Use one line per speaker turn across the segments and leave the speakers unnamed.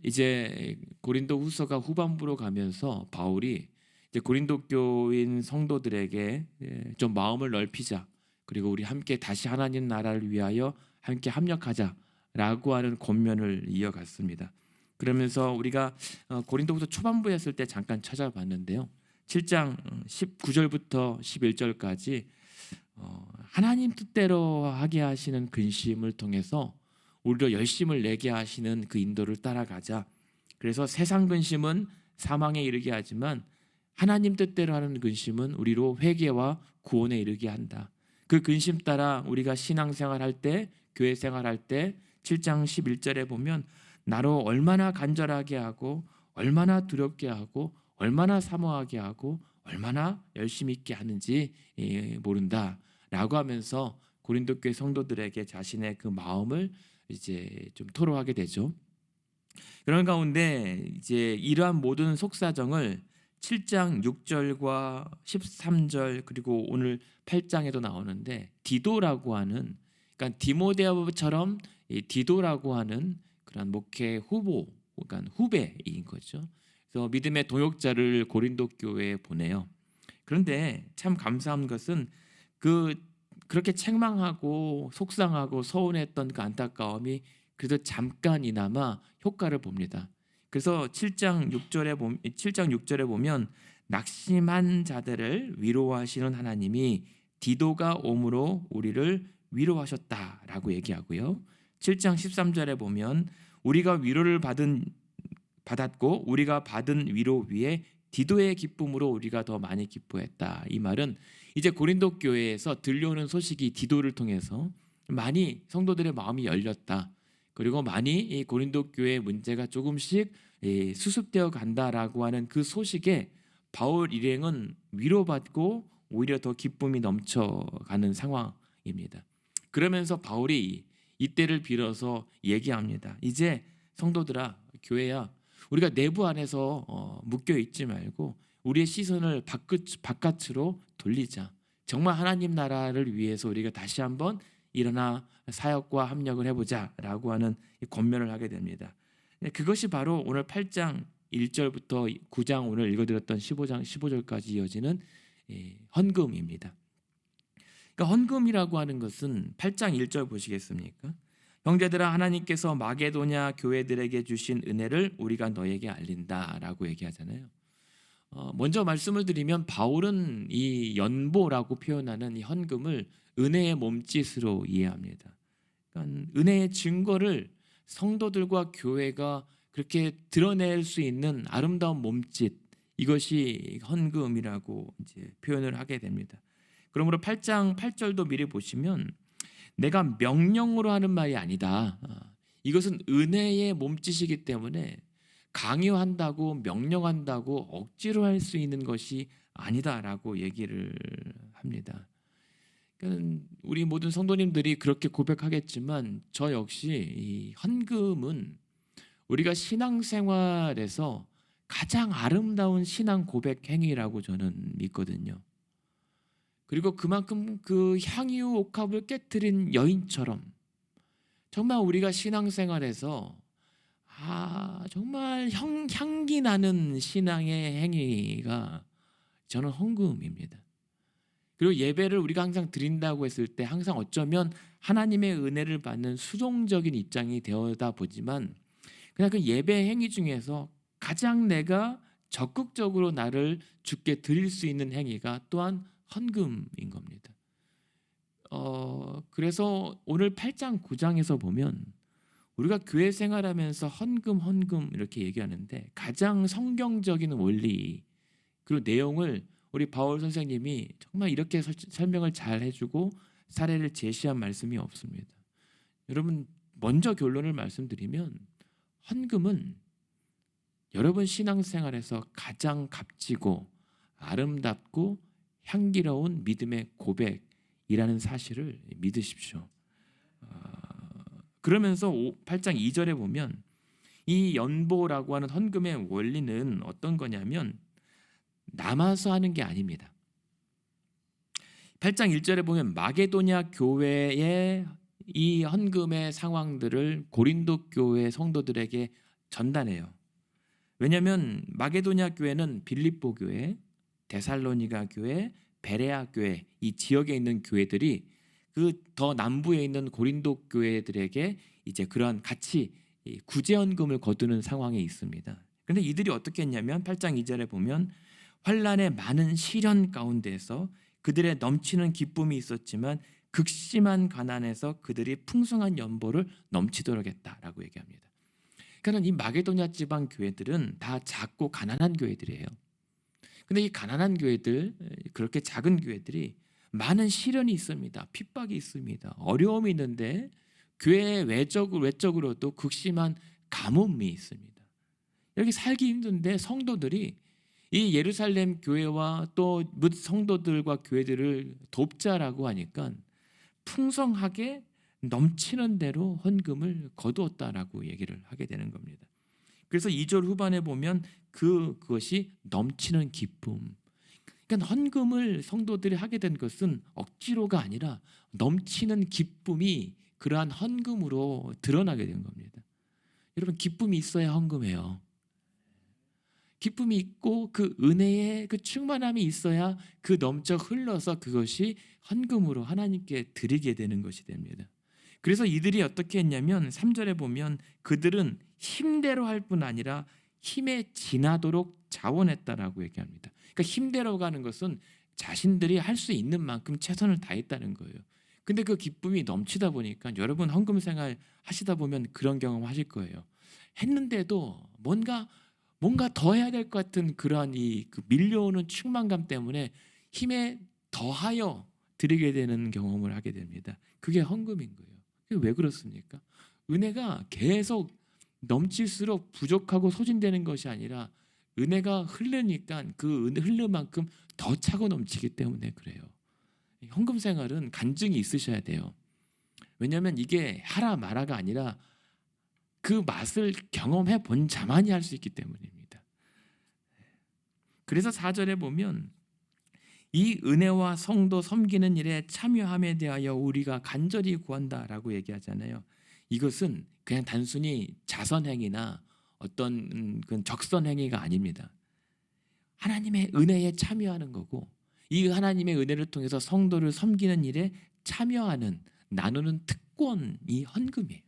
이제 고린도 후서가 후반부로 가면서 바울이 이제 고린도 교인 성도들에게 좀 마음을 넓히자, 그리고 우리 함께 다시 하나님 나라를 위하여 함께 합력하자라고 하는 권면을 이어갔습니다. 그러면서 우리가 고린도후서 초반부에 했을 때 잠깐 찾아봤는데요, 7장 19절부터 11절까지 하나님 뜻대로 하게 하시는 근심을 통해서 우리도 열심을 내게 하시는 그 인도를 따라가자. 그래서 세상 근심은 사망에 이르게 하지만 하나님 뜻대로 하는 근심은 우리로 회개와 구원에 이르게 한다. 그 근심 따라 우리가 신앙생활할 때, 교회 생활할 때 7장 11절에 보면 나로 얼마나 간절하게 하고 얼마나 두렵게 하고 얼마나 사모하게 하고 얼마나 열심히 있게 하는지 모른다라고 하면서 고린도 교회 성도들에게 자신의 그 마음을 이제 좀 토로하게 되죠. 그런 가운데 이제 이러한 모든 속사정을 7장 6절과 13절 그리고 오늘 8장에도 나오는데 디도라고 하는, 그러니까 디모데처럼 디도라고 하는 그런 목회 후보, 그러니까 후배인 거죠. 그래서 믿음의 동역자를 고린도 교회에 보내요. 그런데 참 감사한 것은 그렇게 책망하고 속상하고 서운했던 그 안타까움이 그래도 잠깐이나마 효과를 봅니다. 그래서 7장 6절에 보면 낙심한 자들을 위로하시는 하나님이 디도가 옴으로 우리를 위로하셨다라고 얘기하고요. 7장 13절에 보면 우리가 위로를 받았고 우리가 받은 위로 위에 디도의 기쁨으로 우리가 더 많이 기뻐했다. 이 말은 이제 고린도 교회에서 들려오는 소식이 디도를 통해서 많이 성도들의 마음이 열렸다. 그리고 많이 이 고린도 교회의 문제가 조금씩 수습되어 간다라고 하는 그 소식에 바울 일행은 위로받고 오히려 더 기쁨이 넘쳐가는 상황입니다. 그러면서 바울이 이때를 빌어서 얘기합니다. 이제 성도들아, 교회야, 우리가 내부 안에서 묶여 있지 말고 우리의 시선을 바깥으로 돌리자. 정말 하나님 나라를 위해서 우리가 다시 한번 일어나 사역과 합력을 해보자라고 하는 권면을 하게 됩니다. 그것이 바로 오늘 8장 1절부터 9장 오늘 읽어드렸던 15장 15절까지 이어지는 헌금입니다. 그러니까 헌금이라고 하는 것은 8장 1절 보시겠습니까? 형제들아, 하나님께서 마게도냐 교회들에게 주신 은혜를 우리가 너에게 알린다라고 얘기하잖아요. 먼저 말씀을 드리면 바울은 이 연보라고 표현하는 이 헌금을 은혜의 몸짓으로 이해합니다. 그러니까 은혜의 증거를 성도들과 교회가 그렇게 드러낼 수 있는 아름다운 몸짓, 이것이 헌금이라고 이제 표현을 하게 됩니다. 그러므로 8장 8절도 미리 보시면 내가 명령으로 하는 말이 아니다. 이것은 은혜의 몸짓이기 때문에 강요한다고 명령한다고 억지로 할 수 있는 것이 아니다라고 얘기를 합니다. 그러니까 우리 모든 성도님들이 그렇게 고백하겠지만 저 역시 이 헌금은 우리가 신앙생활에서 가장 아름다운 신앙 고백 행위라고 저는 믿거든요. 그리고 그만큼 그 향유 옥합을 깨트린 여인처럼 정말 우리가 신앙생활에서 정말 향기 나는 신앙의 행위가 저는 헌금입니다. 그리고 예배를 우리가 항상 드린다고 했을 때 항상 어쩌면 하나님의 은혜를 받는 수동적인 입장이 되어다 보지만 그냥 그 예배 행위 중에서 가장 내가 적극적으로 나를 주께 드릴 수 있는 행위가 또한 헌금인 겁니다. 그래서 오늘 8장 9장에서 보면 우리가 교회 생활하면서 헌금 이렇게 얘기하는데 가장 성경적인 원리 그리고 내용을 우리 바울 선생님이 정말 이렇게 설명을 잘 해주고 사례를 제시한 말씀이 없습니다. 여러분, 먼저 결론을 말씀드리면 헌금은 여러분 신앙생활에서 가장 값지고 아름답고 향기로운 믿음의 고백이라는 사실을 믿으십시오. 그러면서 8장 2절에 보면 이 연보라고 하는 헌금의 원리는 어떤 거냐면 남아서 하는 게 아닙니다. 8장 1절에 보면 마게도냐 교회의 이 헌금의 상황들을 고린도 교회 성도들에게 전단해요. 왜냐하면 마게도냐 교회는 빌립보 교회, 데살로니가 교회, 베레아 교회, 이 지역에 있는 교회들이 그 더 남부에 있는 고린도 교회들에게 이제 그런 같이 구제헌금을 거두는 상황에 있습니다. 그런데 이들이 어떻게 했냐면 8장 2절에 보면 환난의 많은 시련 가운데에서 그들의 넘치는 기쁨이 있었지만 극심한 가난에서 그들이 풍성한 연보를 넘치도록 했다라고 얘기합니다. 그러니까 이 마게도냐 지방 교회들은 다 작고 가난한 교회들이에요. 근데 이 가난한 교회들, 그렇게 작은 교회들이 많은 시련이 있습니다. 핍박이 있습니다. 어려움이 있는데 교회 외적으로도 극심한 가뭄이 있습니다. 여기 살기 힘든데 성도들이 이 예루살렘 교회와 또 성도들과 교회들을 돕자라고 하니까 풍성하게 넘치는 대로 헌금을 거두었다라고 얘기를 하게 되는 겁니다. 그래서 2절 후반에 보면 그것이 넘치는 기쁨. 그러니까 헌금을 성도들이 하게 된 것은 억지로가 아니라 넘치는 기쁨이 그러한 헌금으로 드러나게 된 겁니다. 여러분, 기쁨이 있어야 헌금해요. 기쁨이 있고 그 은혜의 그 충만함이 있어야 그 넘쳐 흘러서 그것이 헌금으로 하나님께 드리게 되는 것이 됩니다. 그래서 이들이 어떻게 했냐면 3절에 보면 그들은 힘대로 할 뿐 아니라 힘에 지나도록 자원했다라고 얘기합니다. 그러니까 힘대로 가는 것은 자신들이 할 수 있는 만큼 최선을 다했다는 거예요. 근데 그 기쁨이 넘치다 보니까 여러분 헌금 생활 하시다 보면 그런 경험 하실 거예요. 했는데도 뭔가 더 해야 될 것 같은 그러한 그 밀려오는 충만감 때문에 힘에 더하여 드리게 되는 경험을 하게 됩니다. 그게 헌금인 거예요. 그게 왜 그렇습니까? 은혜가 계속 넘칠수록 부족하고 소진되는 것이 아니라 은혜가 흐르니까 그 은혜 흐르는 만큼 더 차고 넘치기 때문에 그래요. 헌금 생활은 간증이 있으셔야 돼요. 왜냐하면 이게 하라 마라가 아니라 그 맛을 경험해 본 자만이 할 수 있기 때문입니다. 그래서 4절에 보면 이 은혜와 성도 섬기는 일에 참여함에 대하여 우리가 간절히 구한다라고 얘기하잖아요. 이것은 그냥 단순히 자선행위나 어떤 적선행위가 아닙니다. 하나님의 은혜에 참여하는 거고 이 하나님의 은혜를 통해서 성도를 섬기는 일에 참여하는, 나누는 특권이 헌금이에요.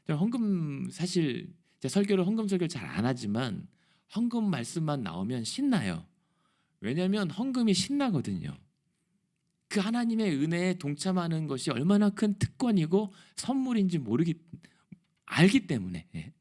헌금 사실 제가 설교를 헌금 설교를 잘 안 하지만 헌금 말씀만 나오면 신나요. 왜냐하면 헌금이 신나거든요. 그 하나님의 은혜에 동참하는 것이 얼마나 큰 특권이고 선물인지 알기 때문에.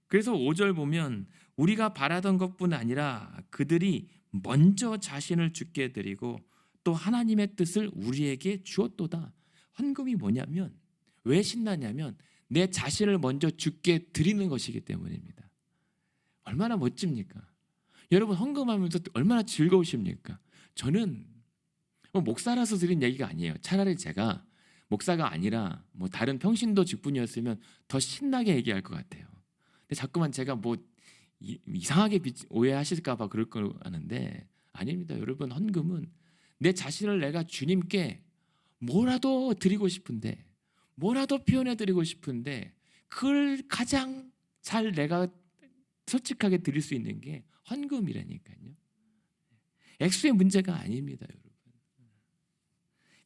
그래서 5절 보면 우리가 바라던 것뿐 아니라 그들이 먼저 자신을 주께 드리고 또 하나님의 뜻을 우리에게 주었도다. 헌금이 뭐냐면 왜 신나냐면 내 자신을 먼저 주께 드리는 것이기 때문입니다. 얼마나 멋집니까? 여러분 헌금하면서 얼마나 즐거우십니까? 저는 목사라서 드린 얘기가 아니에요. 차라리 제가 목사가 아니라 다른 평신도 직분이었으면 더 신나게 얘기할 것 같아요. 근데 자꾸만 제가 이상하게 오해하실까 봐 그럴 거 하는데 아닙니다. 여러분 헌금은 내 자신을 내가 주님께 뭐라도 드리고 싶은데 뭐라도 표현해 드리고 싶은데 그걸 가장 잘 내가 솔직하게 드릴 수 있는 게 헌금이라니까요. 액수의 문제가 아닙니다, 여러분.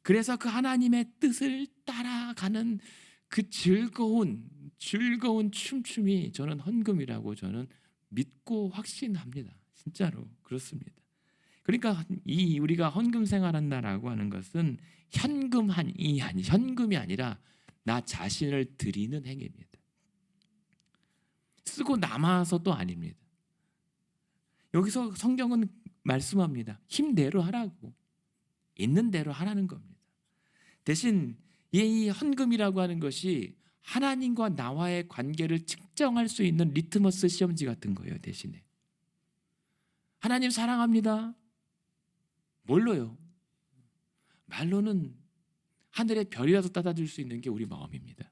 그래서 그 하나님의 뜻을 따라가는 그 즐거운 춤춤이 저는 헌금이라고 저는 믿고 확신합니다. 진짜로 그렇습니다. 그러니까 우리가 헌금 생활한다라고 하는 것은 현금이 아니라 나 자신을 드리는 행위입니다. 쓰고 남아서도 아닙니다. 여기서 성경은 말씀합니다. 힘대로 하라고. 있는 대로 하라는 겁니다. 대신 이 헌금이라고 하는 것이 하나님과 나와의 관계를 측정할 수 있는 리트머스 시험지 같은 거예요. 대신에 하나님 사랑합니다. 뭘로요? 말로는 하늘의 별이라도 따다줄 수 있는 게 우리 마음입니다.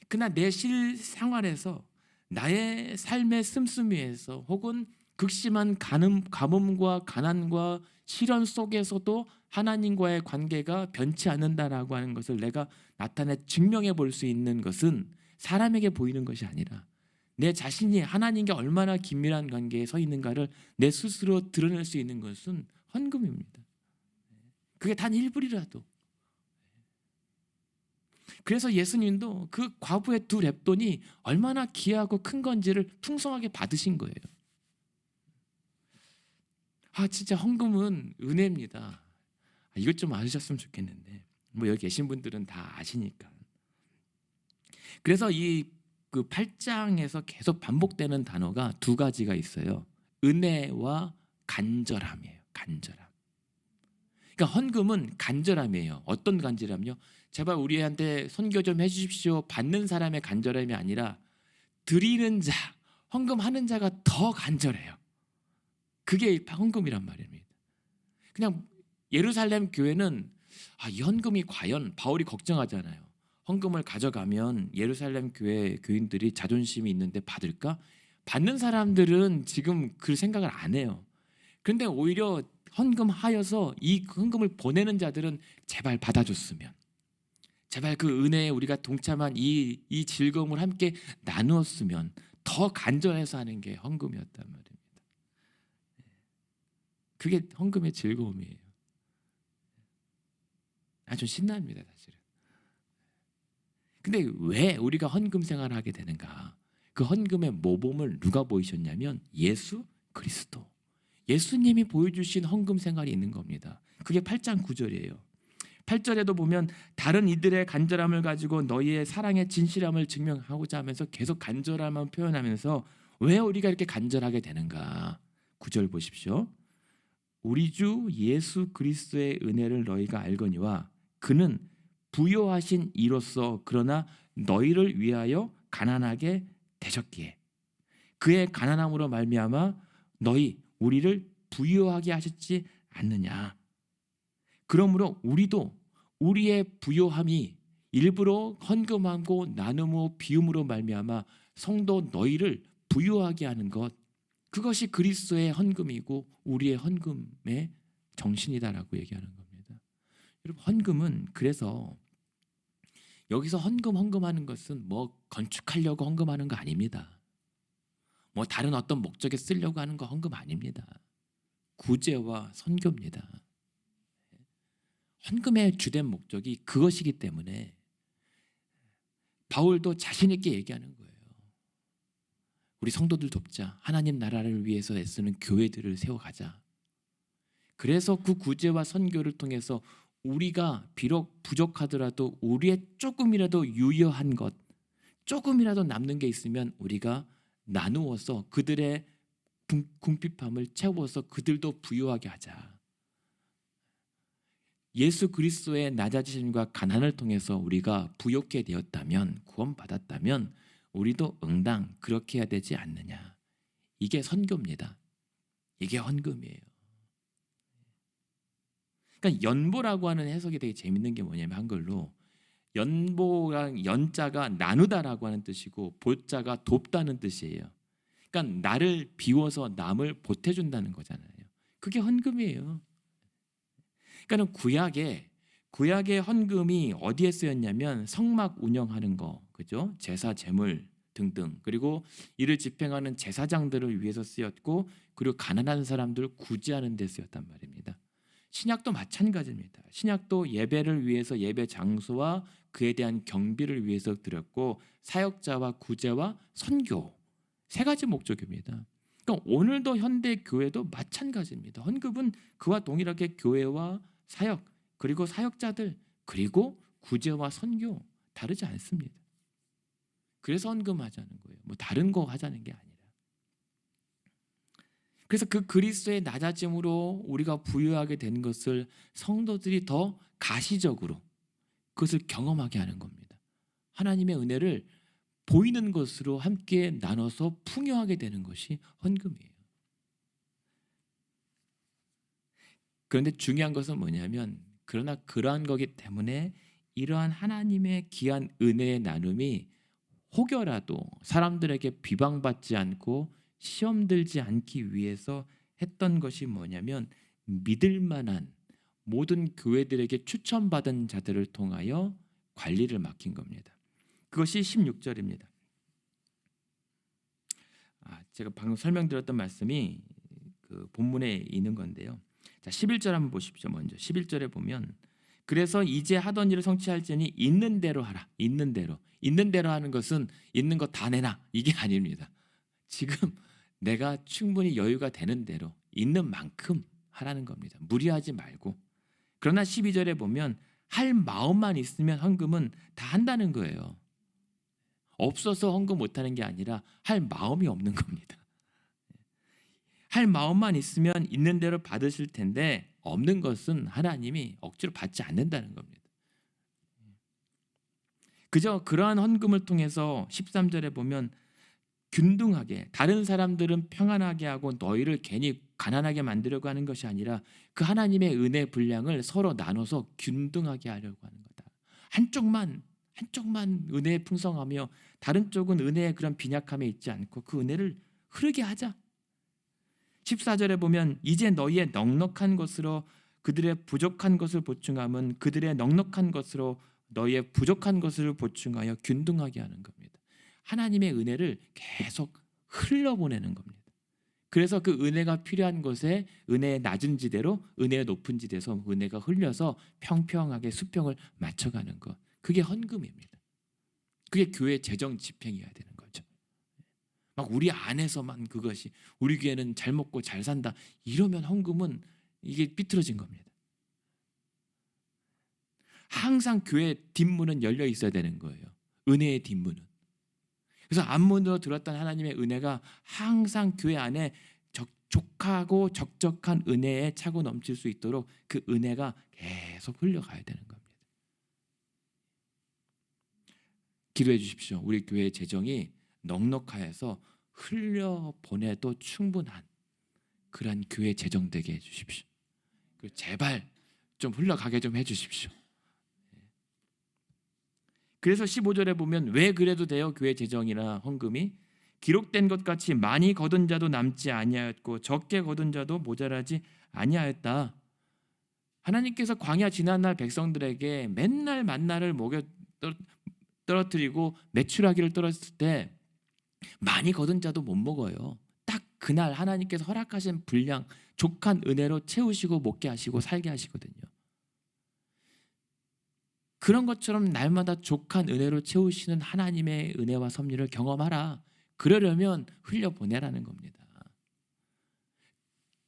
그러나 내 실생활에서 나의 삶의 씀씀이에서 혹은 극심한 가뭄과 가난과 시련 속에서도 하나님과의 관계가 변치 않는다라고 하는 것을 내가 나타내 증명해 볼 수 있는 것은 사람에게 보이는 것이 아니라 내 자신이 하나님과 얼마나 긴밀한 관계에 서 있는가를 내 스스로 드러낼 수 있는 것은 헌금입니다. 그게 단 일불이라도. 그래서 예수님도 그 과부의 두 렙돈이 얼마나 귀하고 큰 건지를 풍성하게 받으신 거예요. 진짜 헌금은 은혜입니다. 이것 좀 아셨으면 좋겠는데 뭐 여기 계신 분들은 다 아시니까. 그래서 그 8장에서 계속 반복되는 단어가 두 가지가 있어요. 은혜와 간절함이에요. 간절함. 그러니까 헌금은 간절함이에요. 어떤 간절함요? 제발 우리한테 선교 좀 해주십시오. 받는 사람의 간절함이 아니라 드리는 자, 헌금하는 자가 더 간절해요. 그게 헌금이란 말입니다. 그냥 예루살렘 교회는 이 헌금이 과연, 바울이 걱정하잖아요. 헌금을 가져가면 예루살렘 교회 교인들이 자존심이 있는데 받을까? 받는 사람들은 지금 그 생각을 안 해요. 그런데 오히려 헌금하여서 이 헌금을 보내는 자들은 제발 받아줬으면, 제발 그 은혜에 우리가 동참한 이 즐거움을 함께 나누었으면 더 간절해서 하는 게 헌금이었단 말입니다. 그게 헌금의 즐거움이에요. 아주 신납니다, 사실은. 근데 왜 우리가 헌금 생활을 하게 되는가? 그 헌금의 모범을 누가 보이셨냐면 예수 그리스도. 예수님이 보여주신 헌금 생활이 있는 겁니다. 그게 8장 9절이에요. 8절에도 보면 다른 이들의 간절함을 가지고 너희의 사랑의 진실함을 증명하고자 하면서 계속 간절함을 표현하면서 왜 우리가 이렇게 간절하게 되는가? 9절 보십시오. 우리 주 예수 그리스도의 은혜를 너희가 알거니와 그는 부요하신 이로써 그러나 너희를 위하여 가난하게 되셨기에 그의 가난함으로 말미암아 너희 우리를 부요하게 하셨지 않느냐. 그러므로 우리도 우리의 부요함이 일부러 헌금하고 나눔으로 비움으로 말미암아 성도 너희를 부요하게 하는 것, 그것이 그리스도의 헌금이고 우리의 헌금의 정신이다라고 얘기하는 겁니다. 여러분, 헌금은 그래서 여기서 헌금하는 것은 뭐 건축하려고 헌금하는 거 아닙니다. 뭐 다른 어떤 목적에 쓰려고 하는 거 헌금 아닙니다. 구제와 선교입니다. 헌금의 주된 목적이 그것이기 때문에 바울도 자신 있게 얘기하는 거예요. 우리 성도들 돕자. 하나님 나라를 위해서 애쓰는 교회들을 세워가자. 그래서 그 구제와 선교를 통해서 우리가 비록 부족하더라도 우리의 조금이라도 유효한 것, 조금이라도 남는 게 있으면 우리가 나누어서 그들의 궁핍함을 채워서 그들도 부유하게 하자. 예수 그리스도의 낮아지심과 가난을 통해서 우리가 부욕게 되었다면, 구원받았다면 우리도 응당 그렇게 해야 되지 않느냐. 이게 선교입니다. 이게 헌금이에요. 그러니까 연보라고 하는 해석이 되게 재밌는 게 뭐냐면 한글로 연보랑 연자가 나누다라고 하는 뜻이고 보자가 돕다는 뜻이에요. 그러니까 나를 비워서 남을 보태준다는 거잖아요. 그게 헌금이에요. 그러니까 구약의 헌금이 어디에 쓰였냐면 성막 운영하는 거, 그죠? 제사 제물 등등, 그리고 이를 집행하는 제사장들을 위해서 쓰였고, 그리고 가난한 사람들을 구제하는 데 쓰였단 말입니다. 신약도 마찬가지입니다. 신약도 예배를 위해서 예배 장소와 그에 대한 경비를 위해서 드렸고, 사역자와 구제와 선교, 세 가지 목적입니다. 그러니까 오늘도 현대 교회도 마찬가지입니다. 헌금은 그와 동일하게 교회와 사역, 그리고 사역자들, 그리고 구제와 선교 다르지 않습니다. 그래서 헌금하자는 거예요. 뭐 다른 거 하자는 게 아니라. 그래서 그 그리스도의 낮아짐으로 우리가 부유하게 된 것을 성도들이 더 가시적으로 그것을 경험하게 하는 겁니다. 하나님의 은혜를 보이는 것으로 함께 나눠서 풍요하게 되는 것이 헌금이에요. 그런데 중요한 것은 뭐냐면, 그러나 그러한 거기 때문에 이러한 하나님의 귀한 은혜의 나눔이 혹여라도 사람들에게 비방받지 않고 시험 들지 않기 위해서 했던 것이 뭐냐면 믿을 만한 모든 교회들에게 추천받은 자들을 통하여 관리를 맡긴 겁니다. 그것이 16절입니다. 제가 방금 설명드렸던 말씀이 그 본문에 있는 건데요. 자, 11절 한번 보십시오. 먼저 11절에 보면 그래서 이제 하던 일을 성취할지니 있는 대로 하라. 있는 대로 하는 것은 있는 거 다 내놔 이게 아닙니다. 지금 내가 충분히 여유가 되는 대로 있는 만큼 하라는 겁니다. 무리하지 말고. 그러나 12절에 보면 할 마음만 있으면 헌금은 다 한다는 거예요. 없어서 헌금 못하는 게 아니라 할 마음이 없는 겁니다. 할 마음만 있으면 있는 대로 받으실 텐데 없는 것은 하나님이 억지로 받지 않는다는 겁니다. 그저 그러한 헌금을 통해서 13절에 보면 균등하게 다른 사람들은 평안하게 하고 너희를 괜히 가난하게 만들려고 하는 것이 아니라 그 하나님의 은혜 분량을 서로 나눠서 균등하게 하려고 하는 거다. 한쪽만 은혜에 풍성하며 다른 쪽은 은혜의 그런 빈약함에 있지 않고 그 은혜를 흐르게 하자. 14절에 보면 이제 너희의 넉넉한 것으로 그들의 부족한 것을 보충함은 그들의 넉넉한 것으로 너희의 부족한 것을 보충하여 균등하게 하는 겁니다. 하나님의 은혜를 계속 흘려보내는 겁니다. 그래서 그 은혜가 필요한 곳에 은혜의 낮은 지대로 은혜의 높은 지대에서 은혜가 흘려서 평평하게 수평을 맞춰가는 것. 그게 헌금입니다. 그게 교회 재정 집행이어야 되는 거죠. 막 우리 안에서만 그것이 우리 교회는 잘 먹고 잘 산다 이러면 헌금은 이게 삐뚤어진 겁니다. 항상 교회 뒷문은 열려 있어야 되는 거예요. 은혜의 뒷문은. 그래서 앞문으로 들었던 하나님의 은혜가 항상 교회 안에 족하고 적적한 은혜에 차고 넘칠 수 있도록 그 은혜가 계속 흘러가야 되는 겁니다. 기도해 주십시오. 우리 교회의 재정이 넉넉하여서 흘려보내도 충분한 그런 교회 재정 되게 해주십시오. 제발 좀 흘러가게 좀 해주십시오. 그래서 15절에 보면 왜 그래도 돼요? 교회 재정이나 헌금이 기록된 것 같이 많이 거둔 자도 남지 아니하였고 적게 거둔 자도 모자라지 아니하였다. 하나님께서 광야 지난 날 백성들에게 맨날 만나를 먹여 떨어뜨리고 메추라기를 떨었을 때 많이 거둔 자도 못 먹어요. 딱 그날 하나님께서 허락하신 분량 족한 은혜로 채우시고 먹게 하시고 살게 하시거든요. 그런 것처럼 날마다 족한 은혜로 채우시는 하나님의 은혜와 섭리를 경험하라. 그러려면 흘려보내라는 겁니다.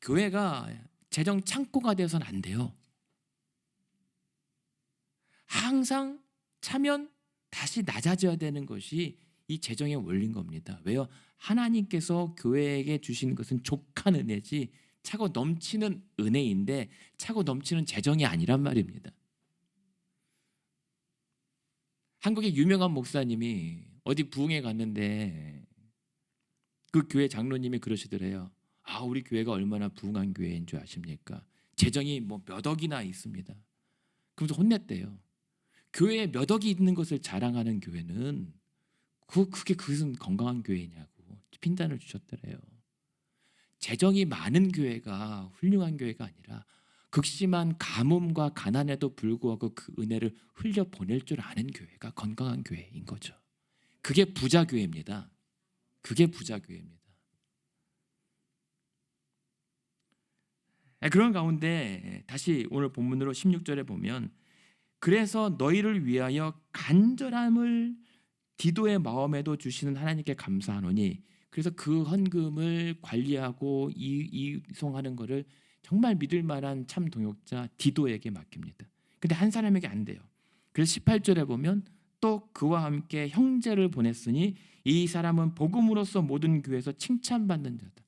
교회가 재정 창고가 되어서는 안 돼요. 항상 차면 다시 낮아져야 되는 것이 이 재정의 원리인 겁니다. 왜요? 하나님께서 교회에게 주신 것은 족한 은혜지 차고 넘치는 은혜인데 차고 넘치는 재정이 아니란 말입니다. 한국의 유명한 목사님이 어디 부흥회 갔는데 그 교회 장로님이 그러시더래요. 우리 교회가 얼마나 부흥한 교회인 줄 아십니까? 재정이 몇 억이나 있습니다. 그러면서 혼냈대요. 교회에 몇 억이 있는 것을 자랑하는 교회는 그게 무슨 건강한 교회냐고 핀잔을 주셨더래요. 재정이 많은 교회가 훌륭한 교회가 아니라 극심한 가뭄과 가난에도 불구하고 그 은혜를 흘려보낼 줄 아는 교회가 건강한 교회인 거죠. 그게 부자 교회입니다. 그게 부자 교회입니다. 그런 가운데 다시 오늘 본문으로 16절에 보면 그래서 너희를 위하여 간절함을 디도의 마음에도 주시는 하나님께 감사하노니 그래서 그 헌금을 관리하고 이송하는 것을 정말 믿을 만한 참 동역자 디도에게 맡깁니다. 근데 한 사람에게 안 돼요. 그래서 18절에 보면 또 그와 함께 형제를 보냈으니 이 사람은 복음으로서 모든 교회에서 칭찬받는 자다.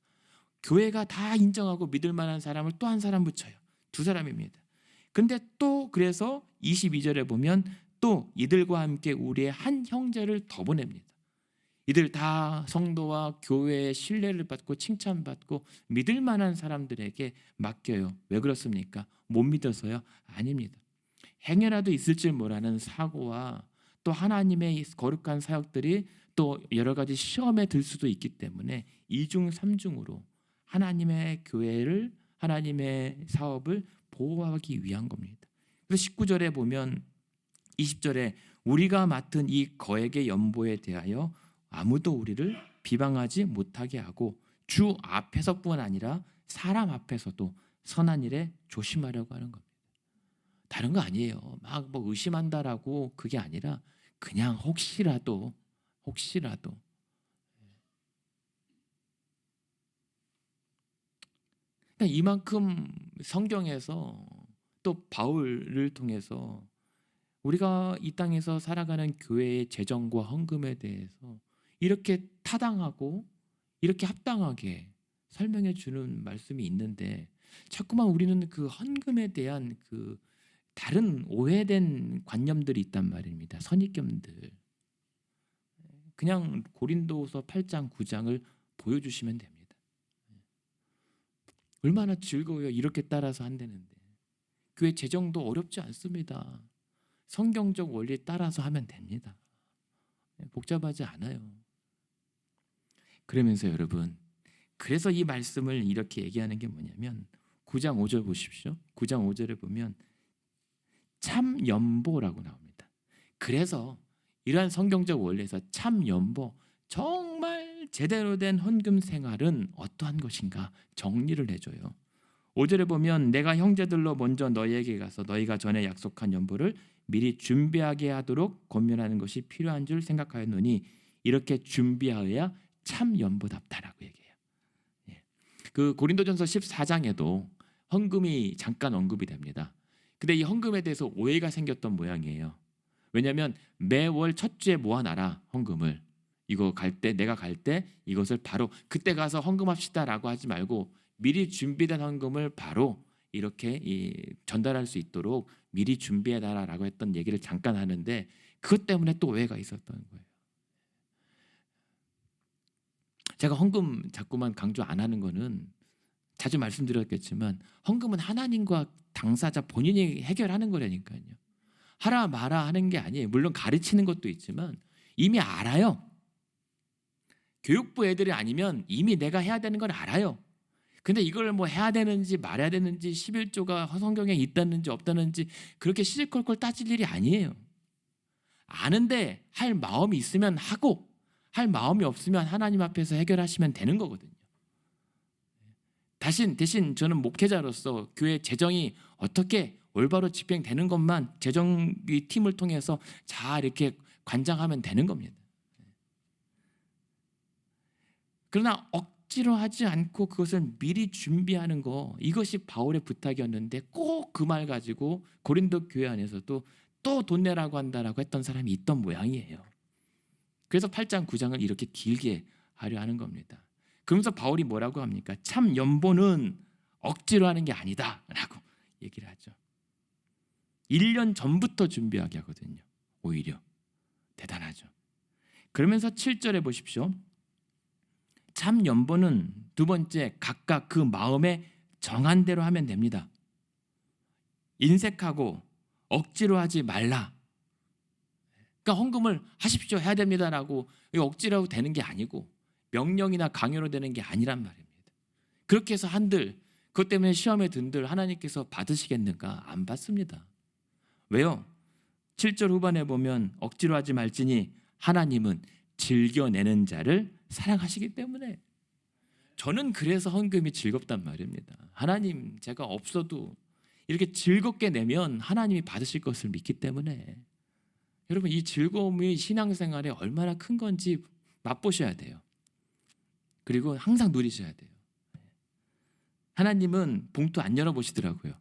교회가 다 인정하고 믿을 만한 사람을 또 한 사람 붙여요. 두 사람입니다. 근데 또 그래서 22절에 보면 또 이들과 함께 우리의 한 형제를 더 보냅니다. 이들 다 성도와 교회의 신뢰를 받고 칭찬받고 믿을 만한 사람들에게 맡겨요. 왜 그렇습니까? 못 믿어서요? 아닙니다. 행여라도 있을 줄 모르는 사고와 또 하나님의 거룩한 사역들이 또 여러 가지 시험에 들 수도 있기 때문에 이중삼중으로 하나님의 교회를, 하나님의 사업을 보호하기 위한 겁니다. 그래서 19절에 보면 20절에 우리가 맡은 이 거액의 연보에 대하여 아무도 우리를 비방하지 못하게 하고 주 앞에서뿐 아니라 사람 앞에서도 선한 일에 조심하려고 하는 겁니다. 다른 거 아니에요. 막 뭐 의심한다라고 그게 아니라 그냥 혹시라도 그러니까 이만큼 성경에서 또 바울을 통해서 우리가 이 땅에서 살아가는 교회의 재정과 헌금에 대해서 이렇게 타당하고 이렇게 합당하게 설명해 주는 말씀이 있는데 자꾸만 우리는 그 헌금에 대한 그 다른 오해된 관념들이 있단 말입니다. 선입견들. 그냥 고린도서 8장 9장을 보여주시면 됩니다. 얼마나 즐거워요. 이렇게 따라서 한다는데. 교회 재정도 어렵지 않습니다. 성경적 원리에 따라서 하면 됩니다. 복잡하지 않아요. 그러면서 여러분, 그래서 이 말씀을 이렇게 얘기하는 게 뭐냐면 9장 5절 보십시오. 9장 5절에 보면 참연보라고 나옵니다. 그래서 이러한 성경적 원리에서 참연보, 정말 제대로 된 헌금 생활은 어떠한 것인가 정리를 해줘요. 5절에 보면 내가 형제들로 먼저 너희에게 가서 너희가 전에 약속한 연보를 미리 준비하게 하도록 권면하는 것이 필요한 줄 생각하였노니 이렇게 준비하여야 참 연보답다라고 얘기해요. 그 고린도전서 14장에도 헌금이 잠깐 언급이 됩니다. 근데 이 헌금에 대해서 오해가 생겼던 모양이에요. 왜냐하면 매월 첫 주에 모아놔라 헌금을. 이거 갈 때 내가 갈 때 이것을 바로 그때 가서 헌금합시다라고 하지 말고 미리 준비된 헌금을 바로 이렇게 전달할 수 있도록 미리 준비해달라고 했던 얘기를 잠깐 하는데 그것 때문에 또 오해가 있었던 거예요. 제가 헌금 자꾸만 강조 안 하는 거는 자주 말씀드렸겠지만 헌금은 하나님과 당사자 본인이 해결하는 거라니까요. 하라 마라 하는 게 아니에요. 물론 가르치는 것도 있지만 이미 알아요. 교육부 애들이 아니면 이미 내가 해야 되는 걸 알아요. 근데 이걸 뭐 해야 되는지 말아야 되는지 11조가 성경에 있다는지 없다는지 그렇게 시시콜콜 따질 일이 아니에요. 아는데 할 마음이 있으면 하고 할 마음이 없으면 하나님 앞에서 해결하시면 되는 거거든요. 대신 저는 목회자로서 교회 재정이 어떻게 올바로 집행되는 것만 재정 팀을 통해서 잘 이렇게 관장하면 되는 겁니다. 그러나 억지로 하지 않고 그것을 미리 준비하는 거, 이것이 바울의 부탁이었는데 꼭 그 말 가지고 고린도 교회 안에서도 또 돈 내라고 한다라고 했던 사람이 있던 모양이에요. 그래서 8장 9장을 이렇게 길게 하려 하는 겁니다. 그러면서 바울이 뭐라고 합니까? 참 연보는 억지로 하는 게 아니다 라고 얘기를 하죠. 1년 전부터 준비하게 하거든요. 오히려 대단하죠. 그러면서 7절에 보십시오. 참 연보는 두 번째 각각 그 마음에 정한 대로 하면 됩니다. 인색하고 억지로 하지 말라. 그러니까 헌금을 하십시오 해야 됩니다라고 억지로 되는 게 아니고 명령이나 강요로 되는 게 아니란 말입니다. 그렇게 해서 한들 그것 때문에 시험에 든들 하나님께서 받으시겠는가? 안 받습니다. 왜요? 7절 후반에 보면 억지로 하지 말지니 하나님은 즐겨내는 자를 사랑하시기 때문에. 저는 그래서 헌금이 즐겁단 말입니다. 하나님 제가 없어도 이렇게 즐겁게 내면 하나님이 받으실 것을 믿기 때문에. 여러분 이 즐거움이 신앙생활에 얼마나 큰 건지 맛보셔야 돼요. 그리고 항상 누리셔야 돼요. 하나님은 봉투 안 열어보시더라고요.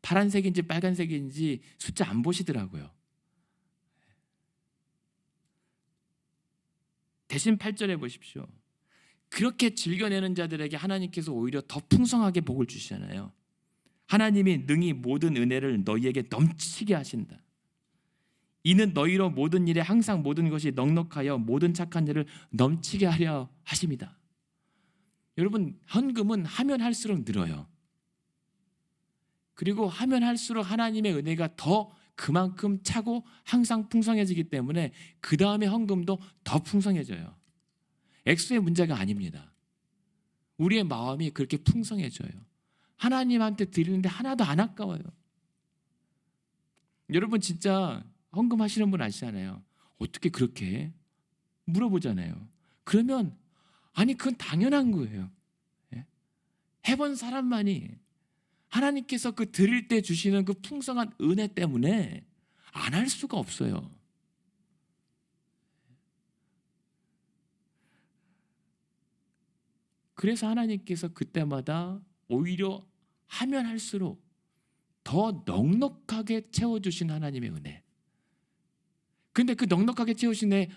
파란색인지 빨간색인지 숫자 안 보시더라고요. 대신 8절에 보십시오. 그렇게 즐겨내는 자들에게 하나님께서 오히려 더 풍성하게 복을 주시잖아요. 하나님이 능히 모든 은혜를 너희에게 넘치게 하신다. 이는 너희로 모든 일에 항상 모든 것이 넉넉하여 모든 착한 일을 넘치게 하려 하십니다. 여러분 헌금은 하면 할수록 늘어요. 그리고 하면 할수록 하나님의 은혜가 더 그만큼 차고 항상 풍성해지기 때문에 그 다음에 헌금도 더 풍성해져요. 액수의 문제가 아닙니다. 우리의 마음이 그렇게 풍성해져요. 하나님한테 드리는데 하나도 안 아까워요. 여러분 진짜 헌금하시는 분 아시잖아요. 어떻게 그렇게 해? 물어보잖아요. 그러면 아니 그건 당연한 거예요. 예? 해본 사람만이 하나님께서 그 드릴 때 주시는 그 풍성한 은혜 때문에 안 할 수가 없어요. 그래서 하나님께서 그때마다 오히려 하면 할수록 더 넉넉하게 채워주신 하나님의 은혜. 근데 그 넉넉하게 채우신 애,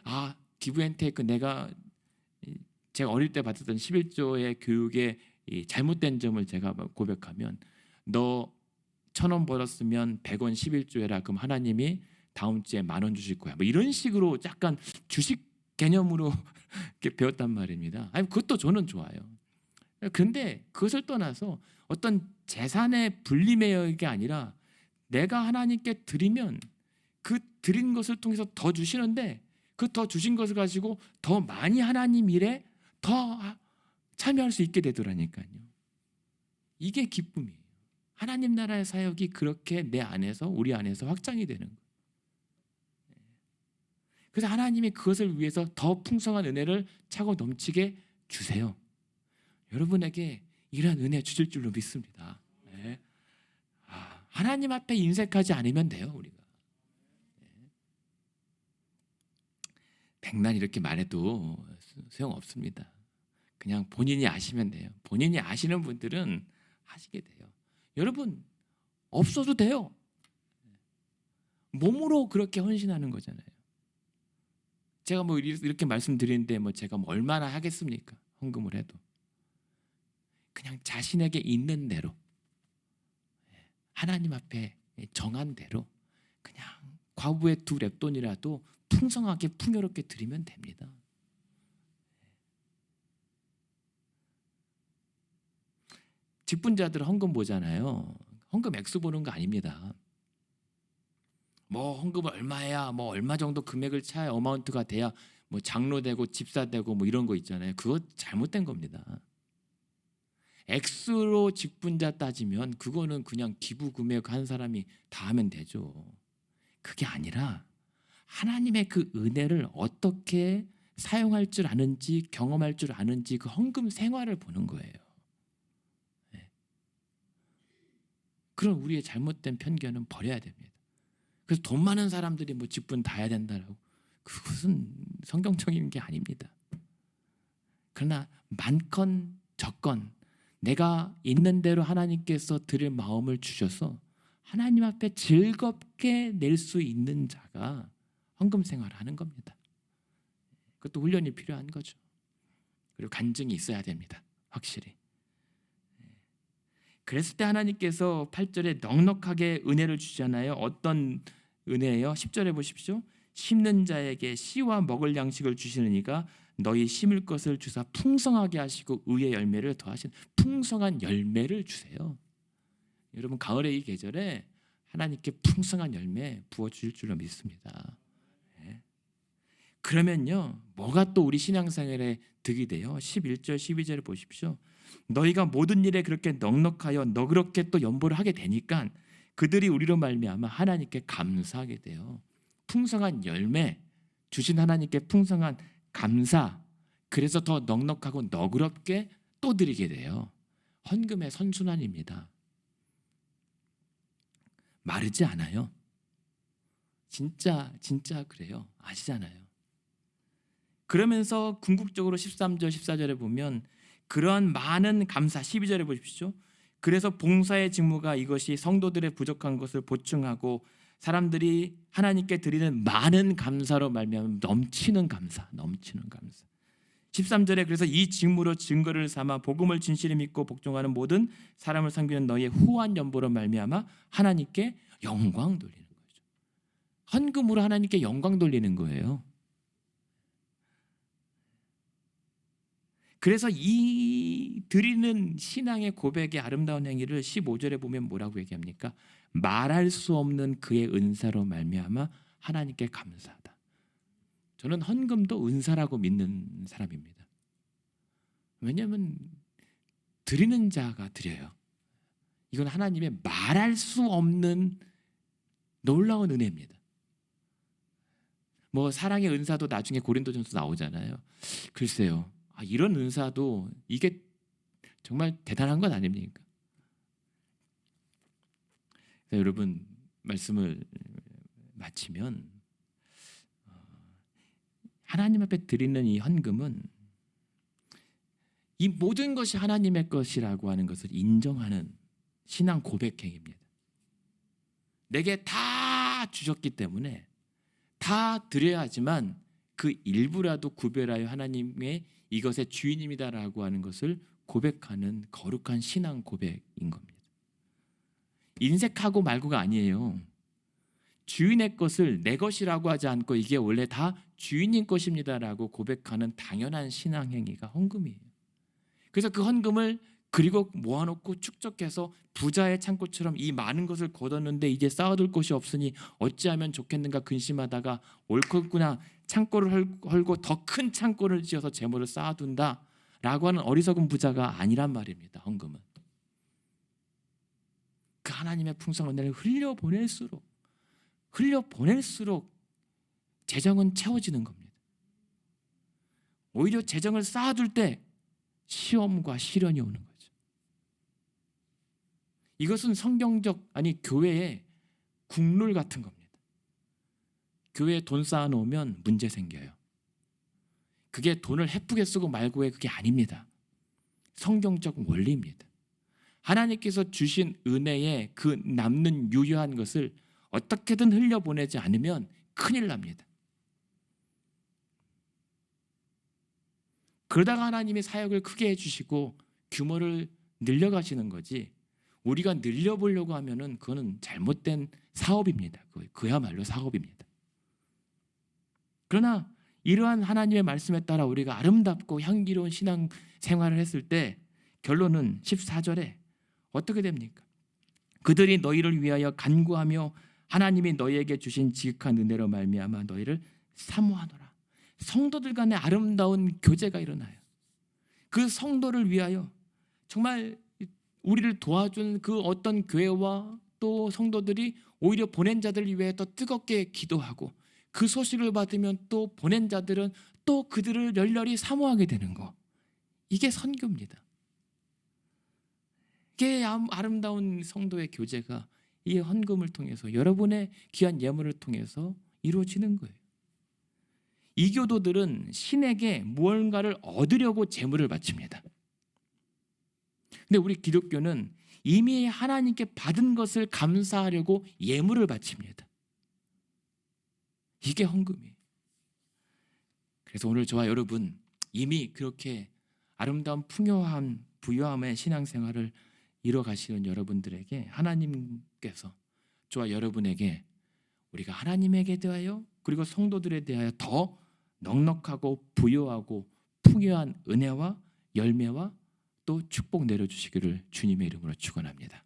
기브앤테이크 제가 어릴 때 받았던 11조의 교육의 이 잘못된 점을 제가 고백하면, 너 1,000원 벌었으면 100원 11조해라. 그럼 하나님이 다음 주에 10,000원 주실 거야. 뭐 이런 식으로 약간 주식 개념으로 이렇게 배웠단 말입니다. 아니 그것도 저는 좋아요. 그런데 그것을 떠나서 어떤 재산의 분리매역이 아니라 내가 하나님께 드리면 그 드린 것을 통해서 더 주시는데 그 더 주신 것을 가지고 더 많이 하나님 일에 더 참여할 수 있게 되더라니까요. 이게 기쁨이에요. 하나님 나라의 사역이 그렇게 내 안에서, 우리 안에서 확장이 되는 거예요. 그래서 하나님이 그것을 위해서 더 풍성한 은혜를 차고 넘치게 주세요. 여러분에게 이런 은혜 주실 줄로 믿습니다. 네. 하나님 앞에 인색하지 않으면 돼요. 우리가 백날 이렇게 말해도 소용없습니다. 그냥 본인이 아시면 돼요. 본인이 아시는 분들은 하시게 돼요. 여러분 없어도 돼요. 몸으로 그렇게 헌신하는 거잖아요. 제가 뭐 이렇게 말씀드리는데 뭐 제가 뭐 얼마나 하겠습니까? 헌금을 해도 그냥 자신에게 있는 대로, 하나님 앞에 정한 대로 그냥 과부의 2렙돈이라도 풍성하게 풍요롭게 드리면 됩니다. 직분자들 헌금 보잖아요. 헌금 액수 보는 거 아닙니다. 뭐 헌금을 얼마 해야, 뭐 얼마 정도 금액을 차야, 어마운트가 돼야 뭐 장로 되고 집사 되고 뭐 이런 거 있잖아요. 그거 잘못된 겁니다. 액수로 직분자 따지면 그거는 그냥 기부 금액 한 사람이 다 하면 되죠. 그게 아니라 하나님의 그 은혜를 어떻게 사용할 줄 아는지, 경험할 줄 아는지, 그 헌금 생활을 보는 거예요. 그런 우리의 잘못된 편견은 버려야 됩니다. 그래서 돈 많은 사람들이 뭐 직분 다 해야 된다라고, 그것은 성경적인 게 아닙니다. 그러나 많건 적건 내가 있는 대로 하나님께서 드릴 마음을 주셔서 하나님 앞에 즐겁게 낼 수 있는 자가 헌금 생활을 하는 겁니다. 그것도 훈련이 필요한 거죠. 그리고 간증이 있어야 됩니다. 확실히. 그랬을 때 하나님께서 8절에 넉넉하게 은혜를 주잖아요. 어떤 은혜예요? 10절에 보십시오. 심는 자에게 씨와 먹을 양식을 주시는 이가 너희 심을 것을 주사 풍성하게 하시고 의의 열매를 더하시는, 풍성한 열매를 주세요. 여러분 가을의 이 계절에 하나님께 풍성한 열매 부어주실 줄로 믿습니다. 그러면요, 뭐가 또 우리 신앙생활에 득이 돼요? 11절 12절을 보십시오. 너희가 모든 일에 그렇게 넉넉하여 너그럽게 또 연보를 하게 되니까 그들이 우리로 말미암아 하나님께 감사하게 돼요. 풍성한 열매 주신 하나님께 풍성한 감사, 그래서 더 넉넉하고 너그럽게 또 드리게 돼요. 헌금의 선순환입니다. 마르지 않아요. 진짜 그래요. 아시잖아요. 그러면서 궁극적으로 13절 14절에 보면 그러한 많은 감사, 12절에 보십시오. 그래서 봉사의 직무가 이것이 성도들의 부족한 것을 보충하고 사람들이 하나님께 드리는 많은 감사로 말미암아 넘치는 감사. 13절에 그래서 이 직무로 증거를 삼아 복음을 진실히 믿고 복종하는 모든 사람을 섬기는 너희의 후한 연보로 말미암아 하나님께 영광 돌리는 거죠. 헌금으로 하나님께 영광 돌리는 거예요. 그래서 이 드리는 신앙의 고백의 아름다운 행위를 15절에 보면 뭐라고 얘기합니까? 말할 수 없는 그의 은사로 말미암아 하나님께 감사하다. 저는 헌금도 은사라고 믿는 사람입니다. 왜냐하면 드리는 자가 드려요. 이건 하나님의 말할 수 없는 놀라운 은혜입니다. 뭐 사랑의 은사도 나중에 고린도전서 나오잖아요. 글쎄요, 이런 은사도 이게 정말 대단한 것 아닙니까? 여러분, 말씀을 마치면 하나님 앞에 드리는 이 헌금은 이 모든 것이 하나님의 것이라고 하는 것을 인정하는 신앙 고백행입니다. 내게 다 주셨기 때문에 다 드려야지만 그 일부라도 구별하여 하나님의 이것의 주인입니다라고 하는 것을 고백하는 거룩한 신앙 고백인 겁니다. 인색하고 말고가 아니에요. 주인의 것을 내 것이라고 하지 않고 이게 원래 다 주인인 것입니다라고 고백하는 당연한 신앙 행위가 헌금이에요. 그래서 그 헌금을 그리고 모아놓고 축적해서 부자의 창고처럼 이 많은 것을 거뒀는데 이제 쌓아둘 곳이 없으니 어찌하면 좋겠는가 근심하다가 옳겠구나, 창고를 헐고 더 큰 창고를 지어서 재물을 쌓아둔다라고 하는 어리석은 부자가 아니란 말입니다. 헌금은 그 하나님의 풍성한 은혜를 흘려보낼수록 재정은 채워지는 겁니다. 오히려 재정을 쌓아둘 때 시험과 시련이 오는 거죠. 이것은 성경적, 교회의 국룰 같은 겁니다. 교회에 돈 쌓아놓으면 문제 생겨요. 그게 돈을 헤프게 쓰고 말고의 그게 아닙니다. 성경적 원리입니다. 하나님께서 주신 은혜의 그 남는 유효한 것을 어떻게든 흘려보내지 않으면 큰일 납니다. 그러다가 하나님이 사역을 크게 해주시고 규모를 늘려가시는 거지, 우리가 늘려보려고 하면은 그거는 잘못된 사업입니다. 그야말로 사업입니다. 그러나 이러한 하나님의 말씀에 따라 우리가 아름답고 향기로운 신앙 생활을 했을 때 결론은 14절에 어떻게 됩니까? 그들이 너희를 위하여 간구하며 하나님이 너희에게 주신 지극한 은혜로 말미암아 너희를 사모하노라. 성도들 간에 아름다운 교제가 일어나요. 그 성도를 위하여 정말 우리를 도와준 그 어떤 교회와 또 성도들이 오히려 보낸 자들을 위해 더 뜨겁게 기도하고 그 소식을 받으면 또 보낸 자들은 또 그들을 열렬히 사모하게 되는 거, 이게 선교입니다. 이게 아름다운 성도의 교제가 이 헌금을 통해서, 여러분의 귀한 예물을 통해서 이루어지는 거예요. 이교도들은 신에게 무언가를 얻으려고 제물을 바칩니다. 근데 우리 기독교는 이미 하나님께 받은 것을 감사하려고 예물을 바칩니다. 이게 헌금이에요. 그래서 오늘 저와 여러분 이미 그렇게 아름다운 풍요한 부유함의 신앙생활을 이뤄가시는 여러분들에게 하나님께서 저와 여러분에게 우리가 하나님에게 대하여 그리고 성도들에 대하여 더 넉넉하고 부유하고 풍요한 은혜와 열매와 또 축복 내려주시기를 주님의 이름으로 축원합니다.